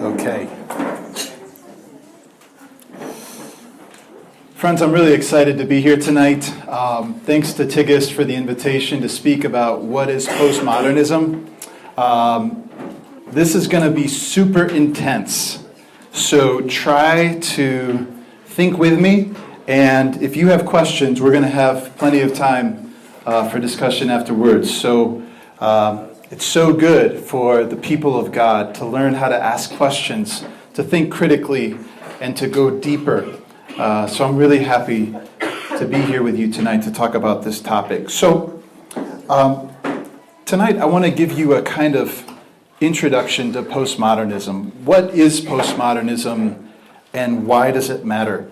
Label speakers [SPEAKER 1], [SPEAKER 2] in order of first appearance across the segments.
[SPEAKER 1] Okay. Friends, I'm really excited to be here tonight. Thanks to Tigist for the invitation to speak about what is postmodernism. This is going to be super intense, so try to think with me, and if you have questions, we're going to have plenty of time for discussion afterwards. So it's so good for the people of God to learn how to ask questions, to think critically, and to go deeper. So I'm really happy to be here with you tonight to talk about this topic. So tonight I want to give you a kind of introduction to postmodernism. What is postmodernism and why does it matter?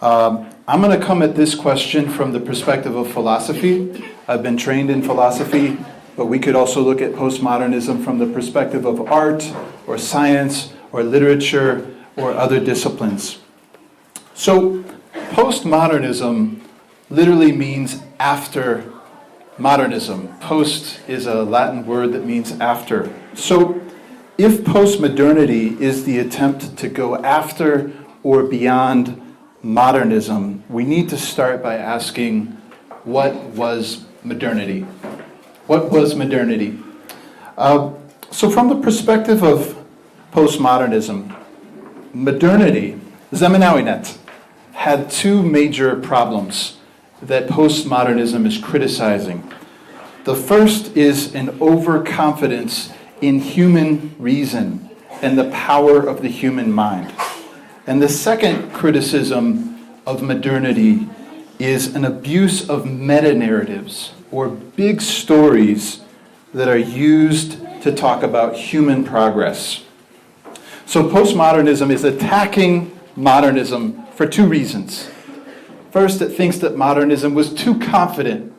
[SPEAKER 1] I'm going to come at this question from the perspective of philosophy. I've been trained in philosophy, but we could also look at postmodernism from the perspective of art or science or literature or other disciplines. So, postmodernism literally means after modernism. Post is a Latin word that means after. So, if postmodernity is the attempt to go after or beyond modernism, we need to start by asking, what was modernity? What was modernity? So from the perspective of postmodernism, modernity, Zemanowinat, had two major problems that postmodernism is criticizing. The first is an overconfidence in human reason and the power of the human mind. And the second criticism of modernity is an abuse of meta-narratives, or big stories that are used to talk about human progress. So postmodernism is attacking modernism for two reasons. First, it thinks that modernism was too confident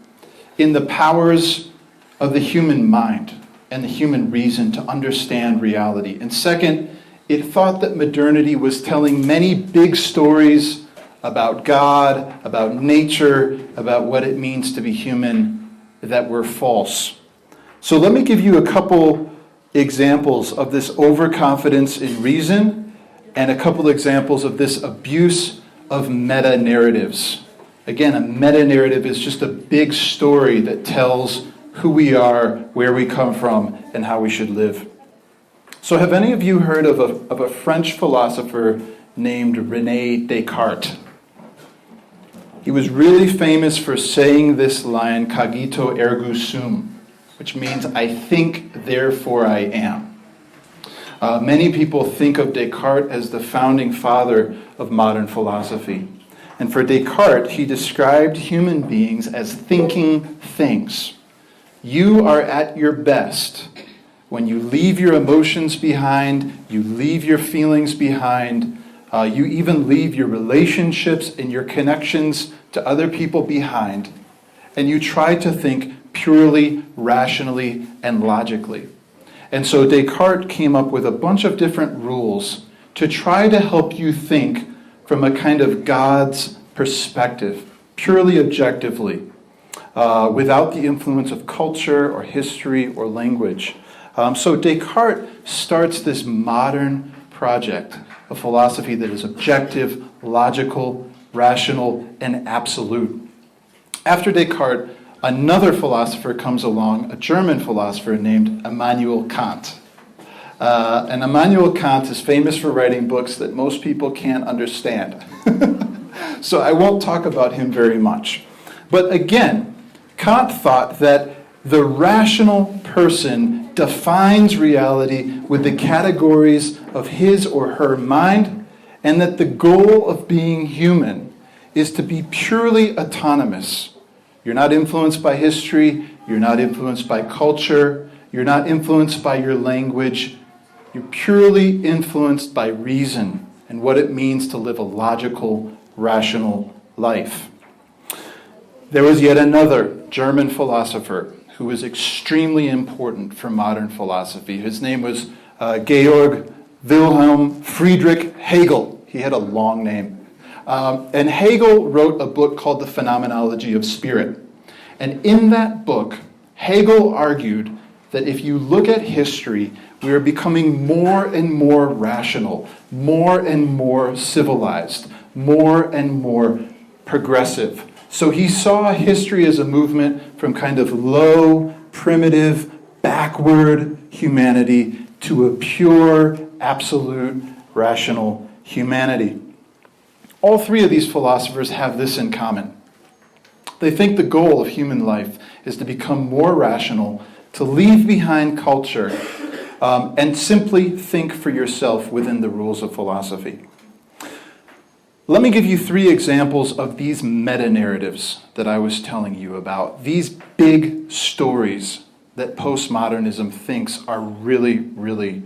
[SPEAKER 1] in the powers of the human mind and the human reason to understand reality. And second, it thought that modernity was telling many big stories about God, about nature, about what it means to be human, that were false. So let me give you a couple examples of this overconfidence in reason and a couple examples of this abuse of meta-narratives. Again, a meta-narrative is just a big story that tells who we are, where we come from, and how we should live. So have any of you heard of a French philosopher named René Descartes? He was really famous for saying this line, cogito ergo sum, which means I think, therefore I am. Many people think of Descartes as the founding father of modern philosophy. And for Descartes, he described human beings as thinking things. You are at your best when you leave your emotions behind, you leave your feelings behind, you even leave your relationships and your connections to other people behind, and you try to think purely, rationally, and logically. And so Descartes came up with a bunch of different rules to try to help you think from a kind of God's perspective, purely objectively, without the influence of culture or history or language. So Descartes starts this modern project, a philosophy that is objective, logical, rational, and absolute. After Descartes, another philosopher comes along, a German philosopher named Immanuel Kant. And Immanuel Kant is famous for writing books that most people can't understand. So I won't talk about him very much. But again, Kant thought that the rational person defines reality with the categories of his or her mind, and that the goal of being human is to be purely autonomous. You're not influenced by history, you're not influenced by culture, you're not influenced by your language, you're purely influenced by reason and what it means to live a logical, rational life. There was yet another German philosopher who was extremely important for modern philosophy. His name was Georg Wilhelm Friedrich Hegel. He had a long name. And Hegel wrote a book called The Phenomenology of Spirit. And in that book, Hegel argued that if you look at history, We are becoming more and more rational, more and more civilized, more and more progressive. So he saw history as a movement from kind of low, primitive, backward humanity to a pure, absolute, rational humanity. All three of these philosophers have this in common. They think the goal of human life is to become more rational, to leave behind culture, and simply think for yourself within the rules of philosophy. Let me give you three examples of these meta-narratives that I was telling you about, these big stories that postmodernism thinks are really, really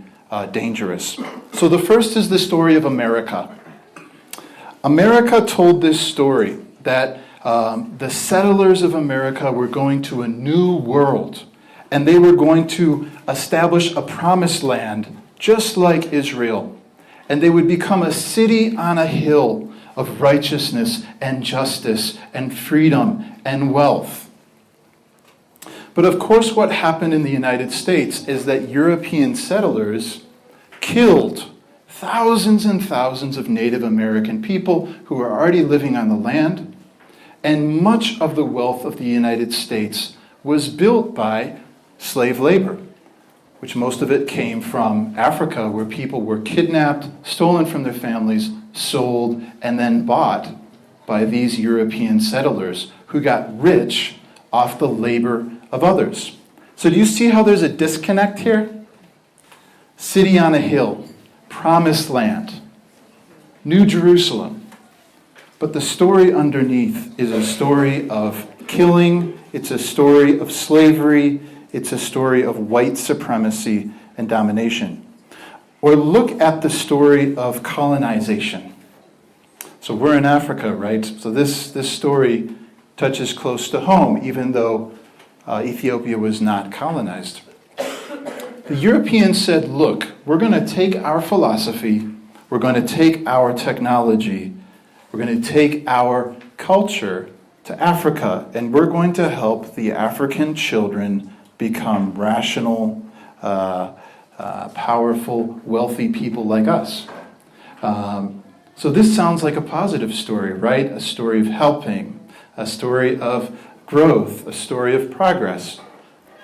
[SPEAKER 1] dangerous. So the first is the story of America. America told this story that the settlers of America were going to a new world, and they were going to establish a promised land just like Israel. And they would become a city on a hill of righteousness and justice and freedom and wealth. But of course, what happened in the United States is that European settlers killed thousands and thousands of Native American people who were already living on the land, and much of the wealth of the United States was built by slave labor, which most of it came from Africa, where people were kidnapped, stolen from their families, sold, and then bought by these European settlers who got rich off the labor of others. So do you see how there's a disconnect here? City on a hill, promised land, New Jerusalem. But the story underneath is a story of killing, it's a story of slavery, it's a story of white supremacy and domination. Or look at the story of colonization. So we're in Africa, right? So this story touches close to home, even though Ethiopia was not colonized. The Europeans said, look, we're going to take our philosophy, we're going to take our technology, we're going to take our culture to Africa, and we're going to help the African children become rational, powerful, wealthy people like us. So this sounds like a positive story, right? A story of helping, a story of growth, a story of progress.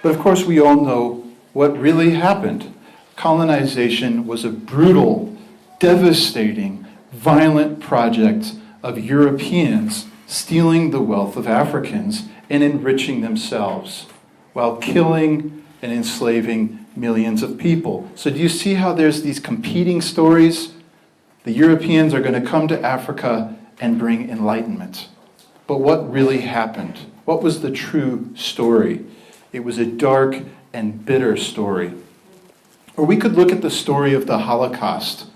[SPEAKER 1] But of course, we all know what really happened. Colonization was a brutal, devastating, violent project of Europeans stealing the wealth of Africans and enriching themselves, while killing and enslaving millions of people. So do you see how there's these competing stories? The Europeans are going to come to Africa and bring enlightenment. But what really happened? What was the true story? It was a dark and bitter story. Or we could look at the story of the Holocaust.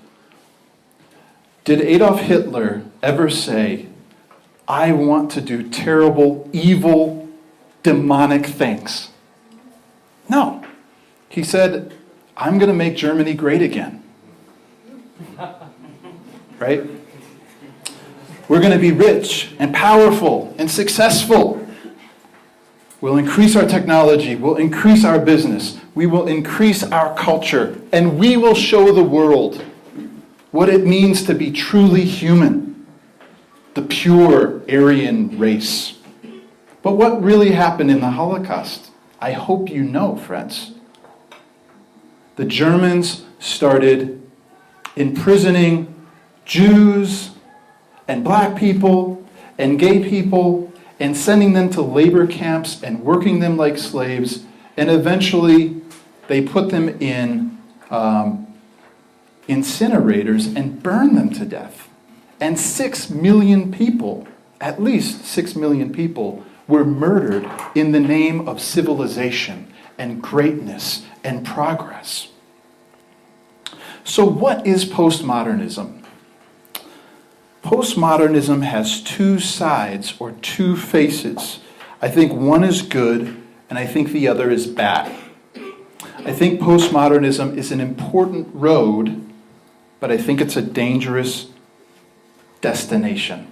[SPEAKER 1] Did Adolf Hitler ever say, I want to do terrible, evil, demonic things? No. He said, I'm going to make Germany great again. Right? We're going to be rich and powerful and successful. We'll increase our technology. We'll increase our business. We will increase our culture. And we will show the world what it means to be truly human. The pure Aryan race. But what really happened in the Holocaust? I hope you know, friends. The Germans started imprisoning Jews and black people and gay people and sending them to labor camps and working them like slaves. And eventually they put them in incinerators and burned them to death. And 6 million people, at least 6 million people, were murdered in the name of civilization and greatness and progress. So what is postmodernism? Postmodernism has two sides or two faces. I think one is good and I think the other is bad. I think postmodernism is an important road, but I think it's a dangerous destination.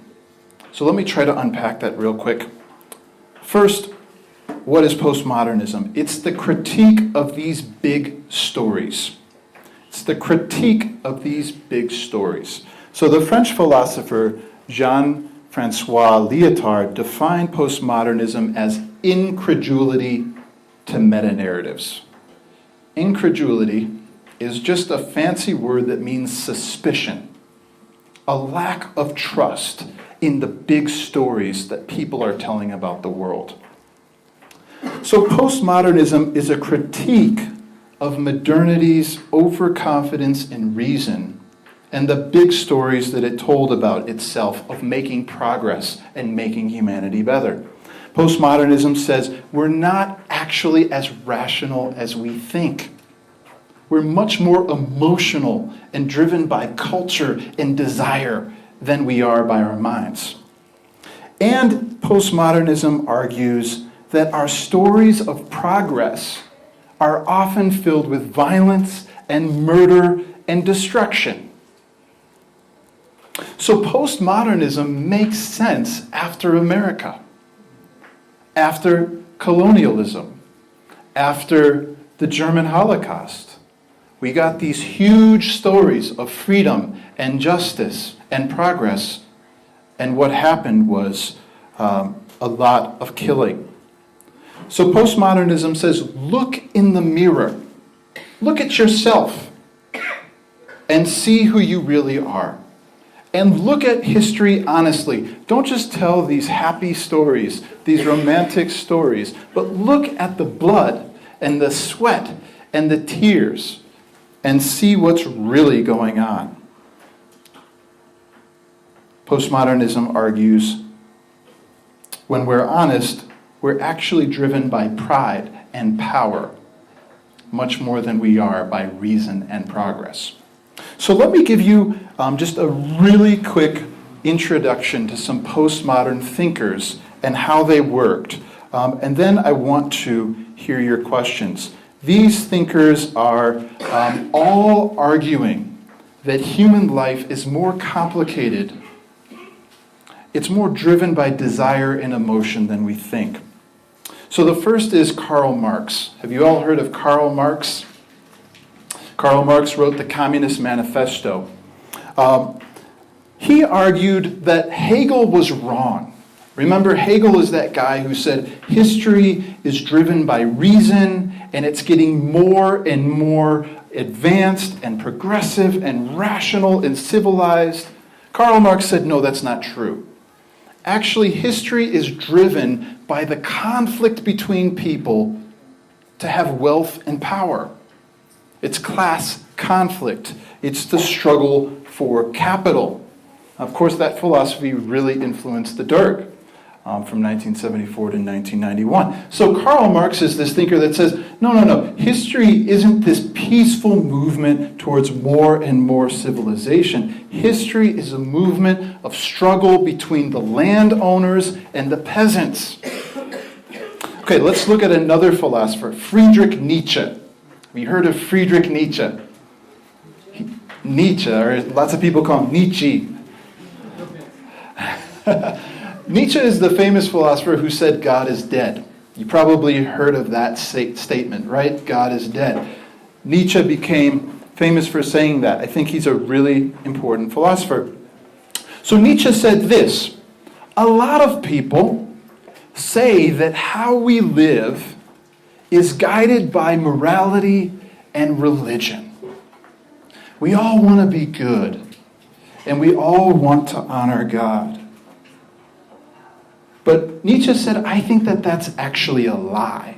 [SPEAKER 1] So let me try to unpack that real quick. First, what is postmodernism? It's the critique of these big stories. It's the critique of these big stories. So the French philosopher Jean-Francois Lyotard defined postmodernism as incredulity to meta-narratives. Incredulity is just a fancy word that means suspicion, a lack of trust in the big stories that people are telling about the world. So postmodernism is a critique of modernity's overconfidence in reason and the big stories that it told about itself of making progress and making humanity better. Postmodernism says we're not actually as rational as we think. We're much more emotional and driven by culture and desire than we are by our minds. And postmodernism argues that our stories of progress are often filled with violence and murder and destruction. So postmodernism makes sense after America, after colonialism, after the German Holocaust. We got these huge stories of freedom and justice and progress, and what happened was a lot of killing. So postmodernism says, look in the mirror, look at yourself, and see who you really are. And look at history honestly. Don't just tell these happy stories, these romantic stories, but look at the blood and the sweat and the tears and see what's really going on. Postmodernism argues, when we're honest, we're actually driven by pride and power, much more than we are by reason and progress. So let me give you just a really quick introduction to some postmodern thinkers and how they worked. And then I want to hear your questions. These thinkers are all arguing that human life is more complicated. It's more driven by desire and emotion than we think. So the first is Karl Marx. Have you all heard of Karl Marx? Karl Marx wrote the Communist Manifesto. He argued that Hegel was wrong. Remember, Hegel is that guy who said history is driven by reason and it's getting more and more advanced and progressive and rational and civilized. Karl Marx said, no, that's not true. Actually, history is driven by the conflict between people to have wealth and power. It's class conflict. It's the struggle for capital. Of course, that philosophy really influenced the Derg from 1974 to 1991. So Karl Marx is this thinker that says, no. History isn't this peaceful movement towards more and more civilization. History is a movement of struggle between the landowners and the peasants. Okay, let's look at another philosopher, Friedrich Nietzsche. Have you heard of Friedrich Nietzsche? Nietzsche, or lots of people call him Nietzsche. Nietzsche is the famous philosopher who said God is dead. You probably heard of that statement, right? God is dead. Nietzsche became famous for saying that. I think he's a really important philosopher. So Nietzsche said this: a lot of people say that how we live is guided by morality and religion. We all want to be good, and we all want to honor God. But Nietzsche said, I think that that's actually a lie.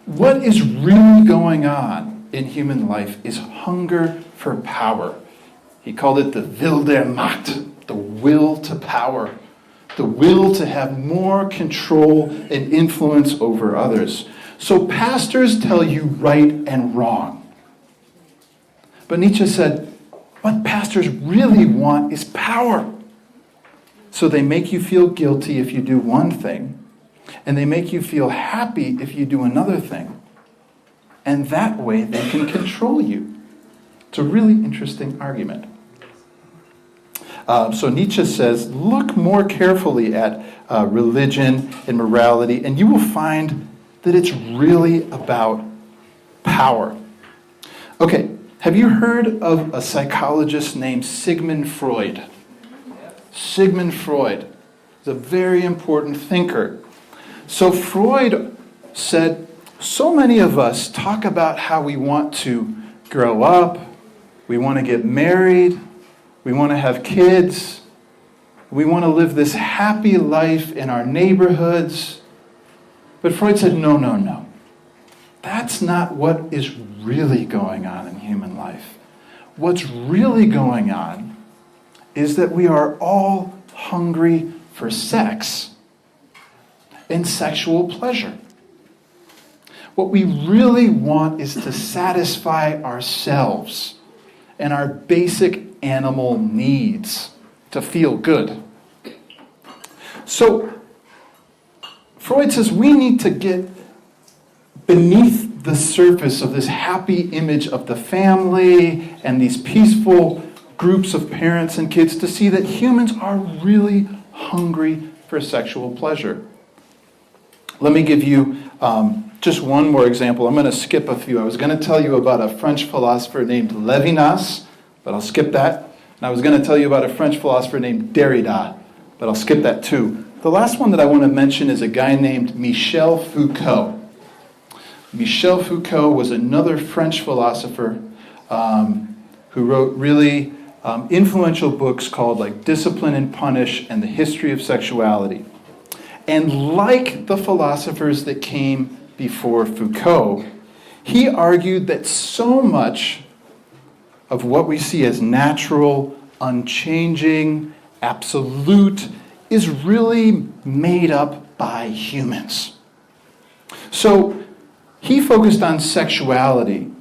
[SPEAKER 1] What is really going on in human life is hunger for power. He called it the Will der Macht, the will to power, the will to have more control and influence over others. So pastors tell you right and wrong. But Nietzsche said, what pastors really want is power. So they make you feel guilty if you do one thing, and they make you feel happy if you do another thing. And that way they can control you. It's a really interesting argument. So Nietzsche says, look more carefully at religion and morality, and you will find that it's really about power. Okay, have you heard of a psychologist named Sigmund Freud? Sigmund Freud is a very important thinker. So Freud said, so many of us talk about how we want to grow up, we want to get married, we want to have kids, we want to live this happy life in our neighborhoods. But Freud said, no, no, no. That's not what is really going on in human life. What's really going on is that we are all hungry for sex and sexual pleasure. What we really want is to satisfy ourselves and our basic animal needs to feel good. So, Freud says we need to get beneath the surface of this happy image of the family and these peaceful groups of parents and kids to see that humans are really hungry for sexual pleasure. Let me give you just one more example. I'm going to skip a few. I was going to tell you about a French philosopher named Levinas, but I'll skip that. And I was going to tell you about a French philosopher named Derrida, but I'll skip that too. The last one that I want to mention is a guy named Michel Foucault. Michel Foucault was another French philosopher who wrote really influential books called like Discipline and Punish and The History of Sexuality. And like the philosophers that came before Foucault, he argued that so much of what we see as natural, unchanging, absolute, is really made up by humans. So he focused on sexuality,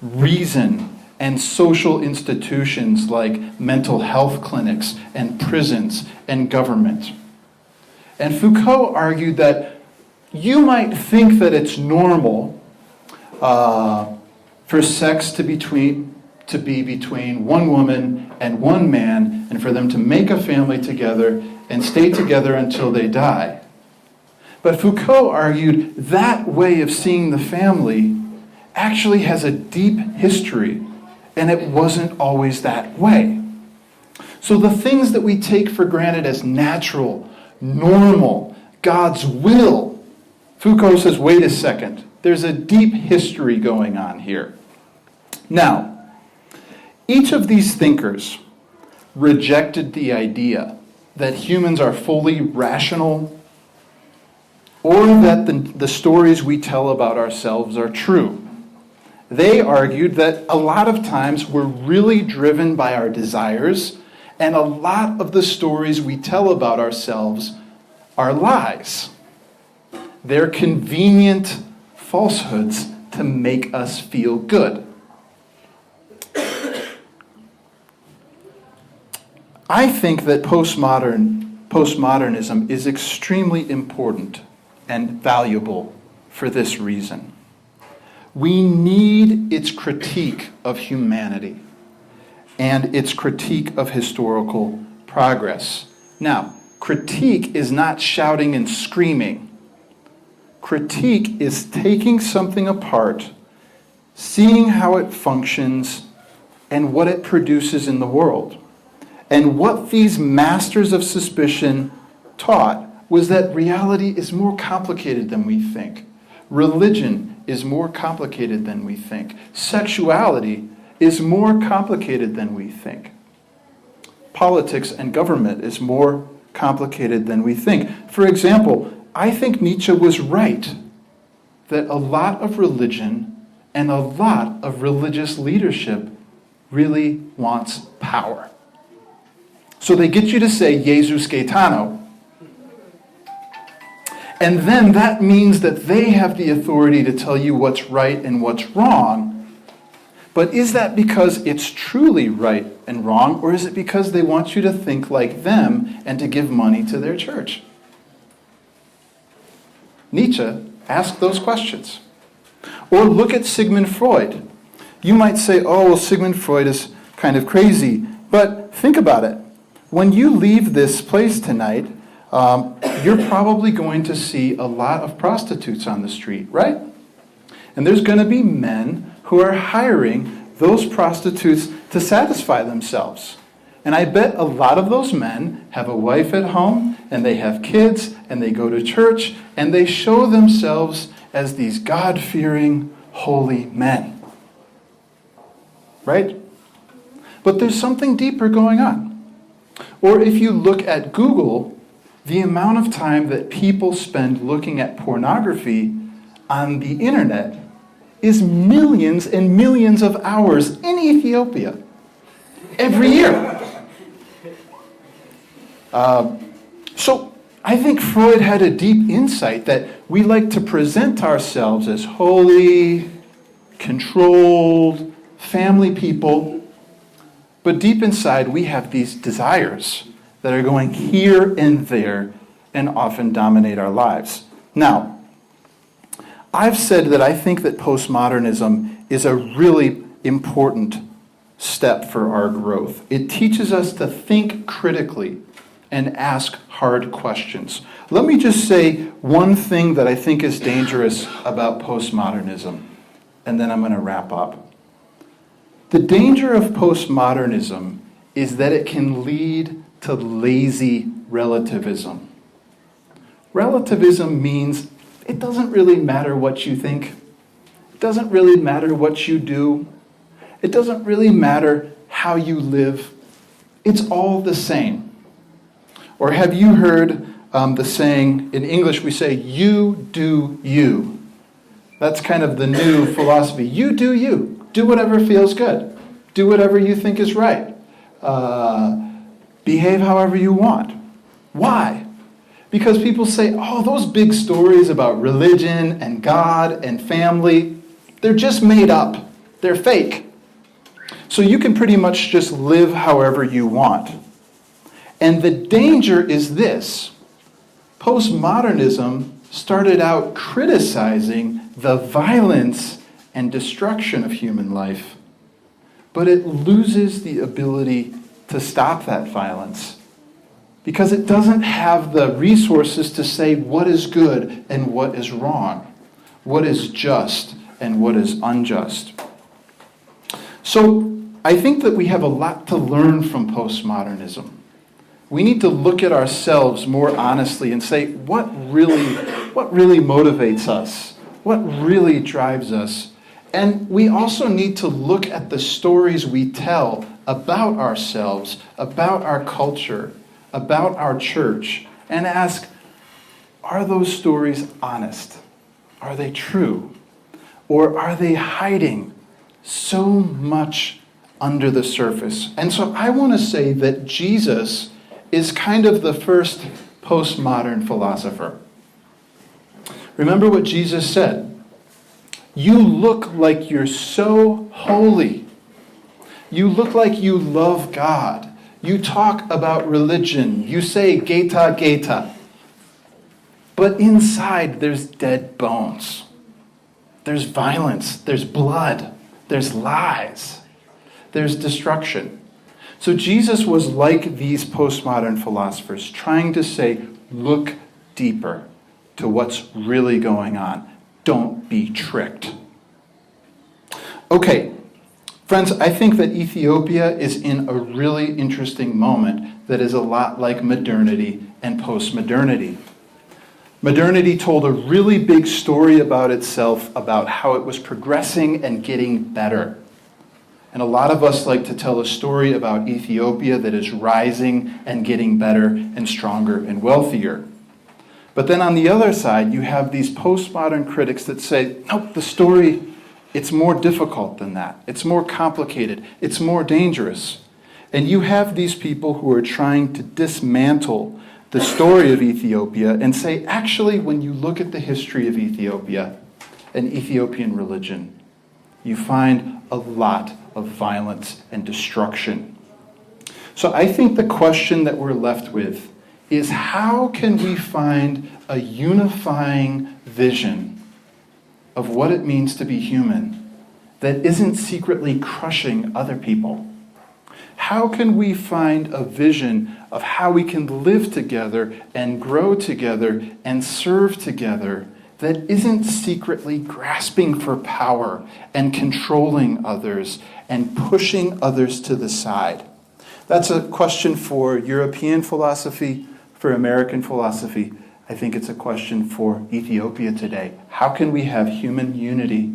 [SPEAKER 1] reason, and social institutions like mental health clinics and prisons and government. And Foucault argued that you might think that it's normal for sex to be between one woman and one man, and for them to make a family together and stay together until they die. But Foucault argued that way of seeing the family actually has a deep history, and it wasn't always that way. So the things that we take for granted as natural, normal, God's will, Foucault says, wait a second, there's a deep history going on here. Now, each of these thinkers rejected the idea that humans are fully rational or that the stories we tell about ourselves are true. They argued that a lot of times we're really driven by our desires, and a lot of the stories we tell about ourselves are lies. They're convenient falsehoods to make us feel good. I think that postmodernism is extremely important and valuable for this reason. We need its critique of humanity and its critique of historical progress. Now, critique is not shouting and screaming. Critique is taking something apart, seeing how it functions, and what it produces in the world. And what these masters of suspicion taught was that reality is more complicated than we think. Religion is more complicated than we think. Sexuality is more complicated than we think. Politics and government is more complicated than we think. For example, I think Nietzsche was right that a lot of religion and a lot of religious leadership really wants power. So they get you to say, Jesus Gaetano. And then that means that they have the authority to tell you what's right and what's wrong. But is that because it's truly right and wrong, or is it because they want you to think like them and to give money to their church? Nietzsche asked those questions. Or look at Sigmund Freud. You might say, oh, well, Sigmund Freud is kind of crazy. But think about it. when you leave this place tonight, you're probably going to see a lot of prostitutes on the street, right? And there's going to be men who are hiring those prostitutes to satisfy themselves. And I bet a lot of those men have a wife at home, and they have kids, and they go to church, and they show themselves as these God-fearing, holy men. Right? But there's something deeper going on. Or if you look at Google, the amount of time that people spend looking at pornography on the internet is millions and millions of hours in Ethiopia every year. So I think Freud had a deep insight that we like to present ourselves as holy, controlled, family people, but deep inside we have these desires that are going here and there and often dominate our lives. Now, I've said that I think that postmodernism is a really important step for our growth. It teaches us to think critically and ask hard questions. Let me just say one thing that I think is dangerous about postmodernism, and then I'm going to wrap up. The danger of postmodernism is that it can lead to lazy relativism. Relativism means it doesn't really matter what you think. It doesn't really matter what you do. It doesn't really matter how you live. It's all the same. Or have you heard the saying, in English we say, you do you. That's kind of the new philosophy. You do you. Do whatever feels good. Do whatever you think is right. Behave however you want. Why? Because people say, oh, those big stories about religion and God and family, they're just made up. They're fake. So you can pretty much just live however you want. And the danger is this. Postmodernism started out criticizing the violence and destruction of human life, but it loses the ability to stop that violence because it doesn't have the resources to say what is good and what is wrong, what is just and what is unjust. So I think that we have a lot to learn from postmodernism. We need to look at ourselves more honestly and say, what really motivates us? What really drives us? And we also need to look at the stories we tell about ourselves, about our culture, about our church, and ask, are those stories honest? Are they true? Or are they hiding so much under the surface? And so I want to say that Jesus is kind of the first postmodern philosopher. Remember what Jesus said. You look like you're so holy. You look like you love God. You talk about religion. You say Geta, Geta. But inside there's dead bones. There's violence. There's blood. There's lies. There's destruction. So Jesus was like these postmodern philosophers, trying to say, look deeper to what's really going on. Don't be tricked. Okay, friends, I think that Ethiopia is in a really interesting moment that is a lot like modernity and postmodernity. Modernity told a really big story about itself, about how it was progressing and getting better. And a lot of us like to tell a story about Ethiopia that is rising and getting better and stronger and wealthier. But then on the other side, you have these postmodern critics that say, nope, the story, it's more difficult than that. It's more complicated. It's more dangerous. And you have these people who are trying to dismantle the story of Ethiopia and say, actually, when you look at the history of Ethiopia and Ethiopian religion, you find a lot of violence and destruction. So I think the question that we're left with is, how can we find a unifying vision of what it means to be human that isn't secretly crushing other people? How can we find a vision of how we can live together and grow together and serve together that isn't secretly grasping for power and controlling others and pushing others to the side? That's a question for European philosophy, for American philosophy. I think it's a question for Ethiopia today. How can we have human unity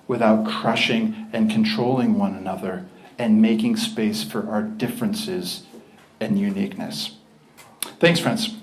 [SPEAKER 1] without crushing and controlling one another and making space for our differences and uniqueness? Thanks, friends.